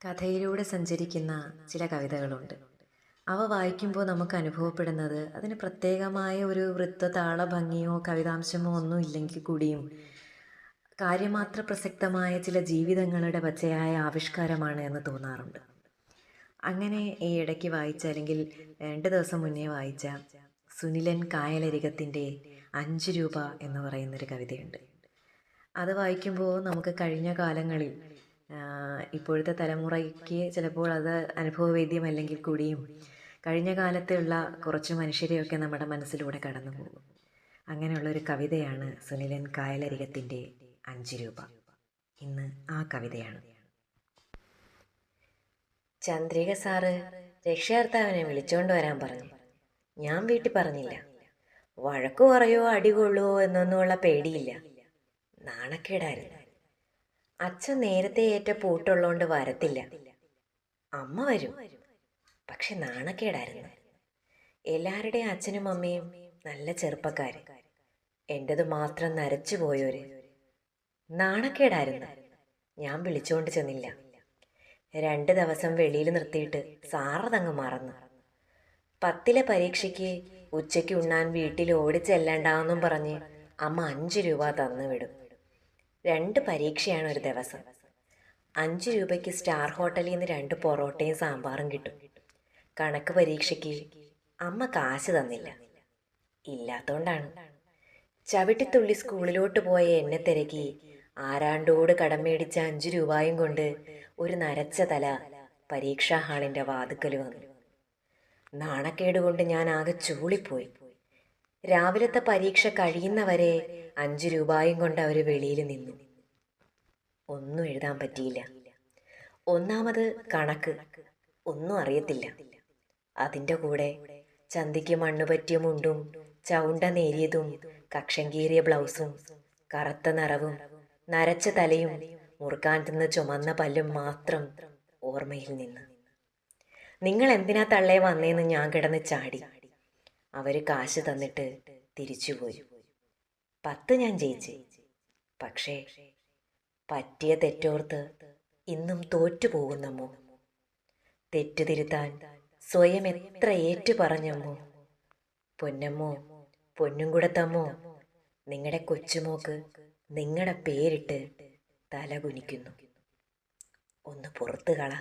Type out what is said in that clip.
കഥയിലൂടെ സഞ്ചരിക്കുന്ന ചില കവിതകളുണ്ട്. അവ വായിക്കുമ്പോൾ നമുക്ക് അനുഭവപ്പെടുന്നത് അതിന് പ്രത്യേകമായ ഒരു വൃത്തതാള ഭംഗിയോ കവിതാംശമോ ഒന്നും ഇല്ലെങ്കിൽ കൂടിയും കാര്യമാത്ര പ്രസക്തമായ ചില ജീവിതങ്ങളുടെ പച്ചയായ ആവിഷ്കാരമാണ് എന്ന് തോന്നാറുണ്ട്. അങ്ങനെ ഈ ഇടയ്ക്ക് വായിച്ച, അല്ലെങ്കിൽ 2 ദിവസം മുന്നേ വായിച്ച സുനിലൻ കായലരികത്തിൻ്റെ 5 രൂപ എന്ന് പറയുന്നൊരു കവിതയുണ്ട്. അത് വായിക്കുമ്പോൾ നമുക്ക് കഴിഞ്ഞ കാലങ്ങളിൽ, ഇപ്പോഴത്തെ തലമുറയ്ക്ക് ചിലപ്പോൾ അത് അനുഭവവേദ്യമല്ലെങ്കിൽ കൂടിയും കഴിഞ്ഞ കാലത്തുള്ള കുറച്ച് മനുഷ്യരെയൊക്കെ നമ്മുടെ മനസ്സിലൂടെ കടന്നു പോകും. അങ്ങനെയുള്ളൊരു കവിതയാണ് സുനിലൻ കായലരികത്തിൻ്റെ 5 രൂപ. ഇന്ന് ആ കവിതയാണ്. ചന്ദ്രിക സാറ് രക്ഷകർത്താവിനെ വിളിച്ചോണ്ട് വരാൻ പറഞ്ഞു. ഞാൻ വീട്ടിൽ പറഞ്ഞില്ല. വഴക്കു പറയോ അടികൊള്ളുവോ എന്നൊന്നുമുള്ള പേടിയില്ല. നാണക്കേടായിരുന്നു. അച്ഛൻ നേരത്തെ ഏറ്റ പൂട്ടുള്ളോണ്ട് വരത്തില്ല. അമ്മ വരും, പക്ഷെ നാണക്കേടായിരുന്നു. എല്ലാവരുടെയും അച്ഛനും അമ്മയും നല്ല ചെറുപ്പക്കാര്, എൻ്റെത് മാത്രം നരച്ചു പോയോര്. നാണക്കേടായിരുന്നു. ഞാൻ വിളിച്ചുകൊണ്ട് ചെന്നില്ല. 2 ദിവസം വെളിയിൽ നിർത്തിയിട്ട് സാറതങ്ങ് മറന്നു. 10ലെ പരീക്ഷയ്ക്ക് ഉച്ചയ്ക്ക് ഉണ്ണാൻ വീട്ടിൽ ഓടിച്ചെല്ലണ്ടാവെന്നും പറഞ്ഞ് അമ്മ 5 രൂപ തന്നു വിടും. 2 പരീക്ഷയാണ് ഒരു ദിവസം. 5 രൂപയ്ക്ക് സ്റ്റാർ ഹോട്ടലിൽ നിന്ന് 2 പൊറോട്ടയും സാമ്പാറും കിട്ടും. കണക്ക് പരീക്ഷയ്ക്ക് അമ്മ കാശ് തന്നില്ല. ഇല്ലാത്തോണ്ടാണ്. ചവിട്ടിത്തുള്ളി സ്കൂളിലോട്ട് പോയ എന്നെ തിരക്കി ആരാണ്ടോട് കടം മേടിച്ച 5 രൂപയും കൊണ്ട് ഒരു നരച്ച തല പരീക്ഷാ ഹാളിൻ്റെ വാതുക്കൽ വന്നു. നാണക്കേടുകൊണ്ട് ഞാൻ ആകെ ചൂളിപ്പോയി. രാവിലത്തെ പരീക്ഷ കഴിയുന്നവരെ 5 രൂപയും കൊണ്ട് അവർ വെളിയിൽ നിന്നു. ഒന്നും എഴുതാൻ പറ്റിയില്ല. ഒന്നാമത് കണക്ക് ഒന്നും അറിയത്തില്ല. അതിൻ്റെ കൂടെ ചന്തിക്ക് മണ്ണ് പറ്റിയ മുണ്ടും ചൗണ്ട നേരിയതും കക്ഷം കീറിയ ബ്ലൗസും കറുത്ത നിറവും നരച്ച തലയും മുറുക്കാൻ തിന്ന് ചുമന്ന പല്ലും മാത്രം ഓർമ്മയിൽ നിന്ന്. നിങ്ങൾ എന്തിനാ തള്ളേ വന്നേന്ന് ഞാൻ കിടന്ന് ചാടി. അവര് കാശ് തന്നിട്ട് തിരിച്ചുപോയി. 10 ഞാൻ ജയിച്ച്. പക്ഷേ പറ്റിയ തെറ്റോർത്ത് ഇന്നും തോറ്റുപോകുന്നമ്മോ. തെറ്റ് തിരുത്താൻ സ്വയം എത്ര ഏറ്റു പറഞ്ഞമ്മോ. പൊന്നമ്മോ, പൊന്നും കൂടത്തമ്മോ, നിങ്ങളുടെ കൊച്ചുമോക്ക് നിങ്ങളുടെ പേരിട്ട് തല കുനിക്കുന്നു. ഒന്ന് പുറത്തു കള.